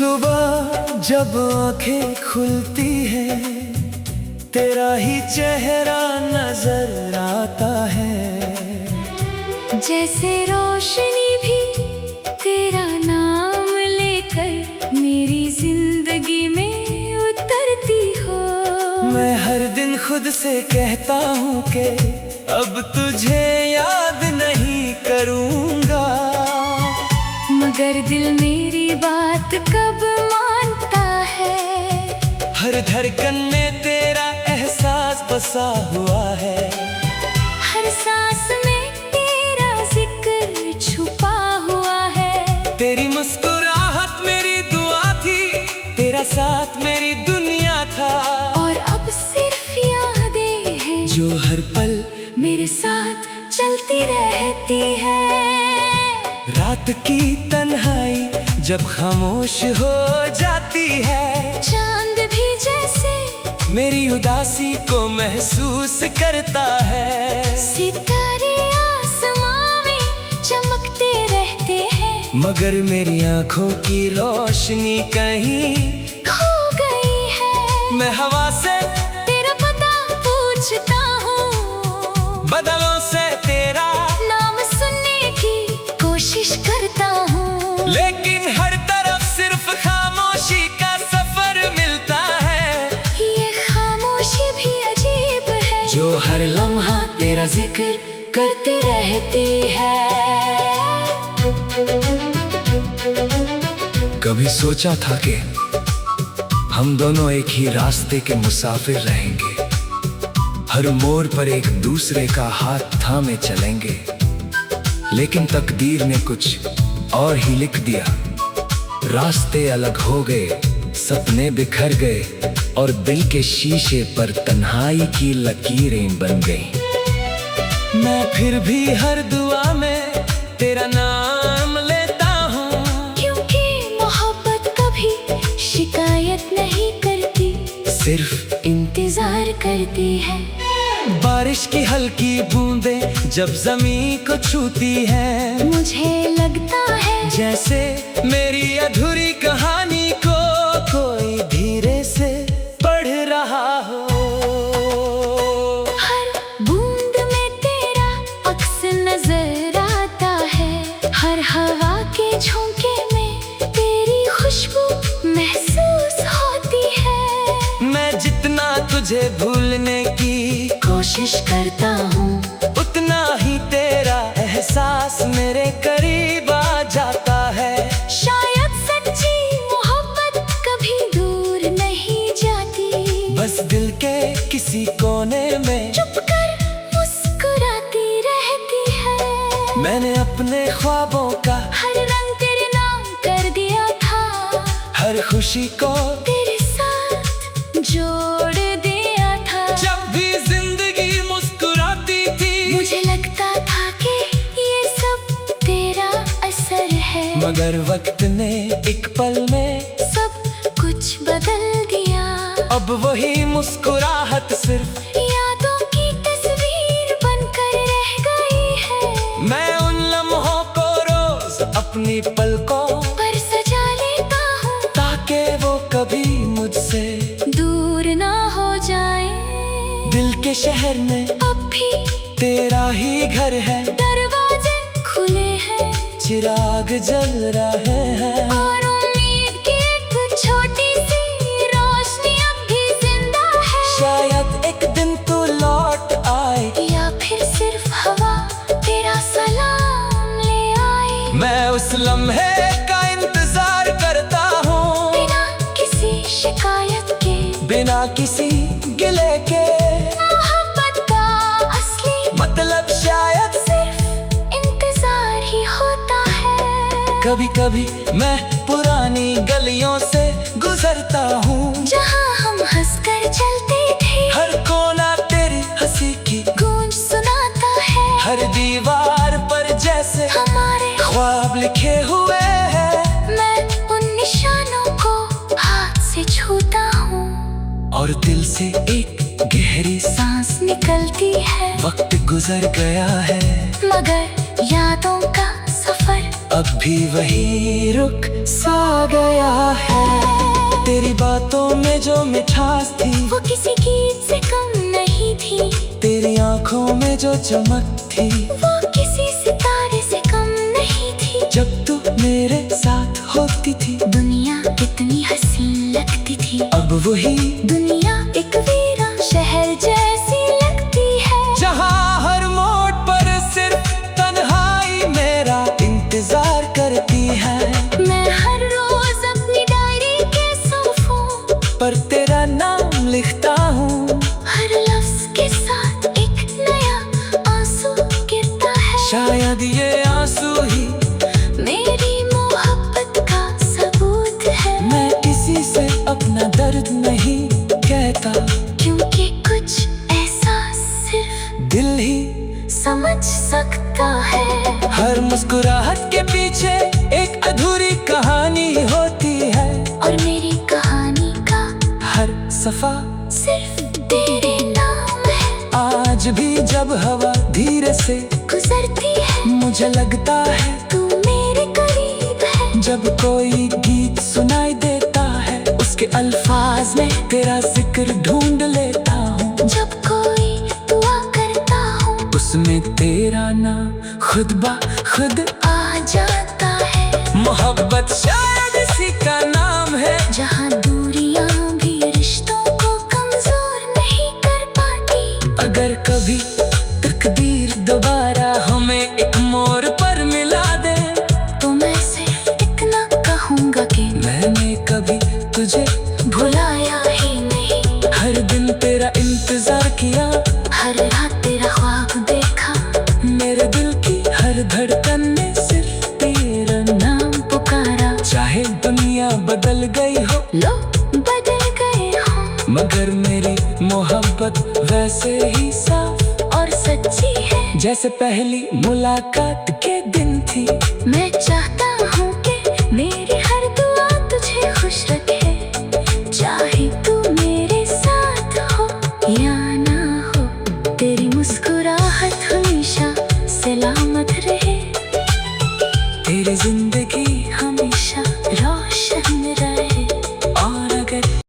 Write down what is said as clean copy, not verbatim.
सुबह जब आंखें खुलती है तेरा ही चेहरा नजर आता है। जैसे रोशनी भी तेरा नाम लेकर मेरी जिंदगी में उतरती हो। मैं हर दिन खुद से कहता हूँ कि अब तुझे याद नहीं करूँगा, मगर दिल मेरी बात कब मानता है। हर धड़कन में तेरा एहसास बसा हुआ है, हर सांस में तेरा जिक्र छुपा हुआ है। तेरी मुस्कुराहट मेरी दुआ थी, तेरा साथ मेरी दुनिया था। और अब सिर्फ यादें हैं जो हर पल मेरे साथ चलती रहती है। रात की तन्हाई जब खामोश हो जाती है, चांद भी जैसे मेरी उदासी को महसूस करता है। सितारे आसमां में चमकते रहते हैं, मगर मेरी आंखों की रोशनी कहीं खो गई है। मैं हवा से तेरा पता पूछता हूँ, बदलों से तेरा नाम सुनने की कोशिश करता हूँ, लेकिन हर तरफ सिर्फ खामोशी का सफर मिलता है। ये खामोशी भी अजीब है, जो हर लम्हा तेरा जिक्र करती रहती है। कभी सोचा था कि हम दोनों एक ही रास्ते के मुसाफिर रहेंगे, हर मोड़ पर एक दूसरे का हाथ थामे चलेंगे, लेकिन तकदीर ने कुछ और ही लिख दिया। रास्ते अलग हो गए, सपने बिखर गए और दिल के शीशे पर तन्हाई की लकीरें बन गईं। मैं फिर भी हर दुआ में तेरा नाम लेता हूँ, क्योंकि मोहब्बत कभी शिकायत नहीं करती, सिर्फ इंतजार करती है। बारिश की हल्की बूंदें जब जमीन को छूती है, मुझे लगता है जैसे मेरी अधूरी कहानी को कोई धीरे से पढ़ रहा हो। हर बूंद में तेरा अक्स नजर आता है, हर हवा के झोंके में तेरी खुशबू महसूस होती है। मैं जितना तुझे भूलने की कोशिश करता हूँ, उतना ही तेरा एहसास मेरे करीब आ जाता है। शायद सच्ची मोहब्बत कभी दूर नहीं जाती, बस दिल के किसी कोने में चुपकर मुस्कुराती रहती है। मैंने अपने ख्वाबों का हर रंग तेरे नाम कर दिया था, हर खुशी को तेरे साथ जोड़ दिया था। जब भी जिंदगी मुस्कुराती थी, मुझे लगता था कि ये सब तेरा असर है, मगर वक्त ने एक पल में सब कुछ बदल दिया। अब वही मुस्कुराहट सिर्फ यादों की तस्वीर बनकर रह गई है। मैं उन लम्हों को रोज अपनी पलकों पर सजा लेता हूँ, ताकि वो कभी मुझसे दूर ना हो जाए। दिल के शहर में अब भी तेरा ही घर है, दरवाजे खुले हैं, चिराग जल रहे हैं। और उम्मीद की एक छोटी सी रोशनी अब भी जिंदा है। शायद एक दिन तू लौट आए, या फिर सिर्फ हवा तेरा सलाम ले आए। मैं उस लम्हे का इंतजार करता हूँ, बिना किसी शिकायत के, बिना किसी गिले के। मोहब्बत का असली मतलब शायद सिर्फ इंतजार ही होता है। कभी कभी मैं पुरानी गलियों से गुजरता हूँ, जहाँ हम हंसकर चलते थे, हर कोना तेरी हंसी की गूंज सुनाता है। हर दीवार पर जैसे हमारे ख्वाब लिखे हुए हैं। मैं उन निशानों को हाथ से छूता हूँ, और दिल से एक गहरी सांस निकलती है। वक्त गुजर गया है, मगर यादों का सफर अब भी वही रुक सा गया है। तेरी बातों में जो मिठास थी वो किसी गीत से कम नहीं थी। तेरी आंखों में जो चमक थी वो किसी सितारे से कम नहीं थी। जब तू मेरे साथ होती थी दुनिया कितनी हसीन लगती थी। अब वही दुनिया एक वीरान शहर जैसी लगती है, जहाँ हर मोड़ पर सिर्फ तन्हाई मेरा इंतजार करती है। मैं हर रोज अपनी डायरी के सफ़ों पर तेरा नाम लिखता हूँ, हर लफ्ज के साथ एक नया आंसू गिरता है। शायद ये आंसू ही मेरी मोहब्बत का सबूत है। मैं किसी से अपना दर्द नहीं कहता, क्योंकि कुछ एहसास सिर्फ दिल ही समझ सकता है। हर मुस्कुराहट के पीछे एक अधूरी कहानी होती है, और मेरी कहानी का हर सफा सिर्फ तेरे नाम है। आज भी जब हवा धीरे से गुजरती है मुझे लगता है तू मेरे करीब है। जब कोई गीत सुनाई देता है उसके अल्फाज में तेरा जिक्र ढूंढ लेता हूँ। जब कोई दुआ करता हूँ उसमें तेरा नाम खुद ब खुद आ जाता है। मोहब्बत शायद इसी का नाम है, जहाँ दूरियां भी रिश्तों को कमजोर नहीं कर पाती। अगर कभी तकदीर दोबारा हमें एक मोड़ पर मिला दे तो मैं सिर्फ इतना कहूँगा कि मैंने कभी तुझे भुलाया ही नहीं। हर दिन तेरा इंतजार किया, हर रात तेरा ख्वाब देखा। मेरे दिल की हर धड़कन ने सिर्फ तेरा नाम पुकारा। चाहे दुनिया बदल गई हो, लोग बदल गए हो, मगर मेरी मोहब्बत वैसे ही साफ और सच्ची है जैसे पहली मुलाकात के दिन थी। मैं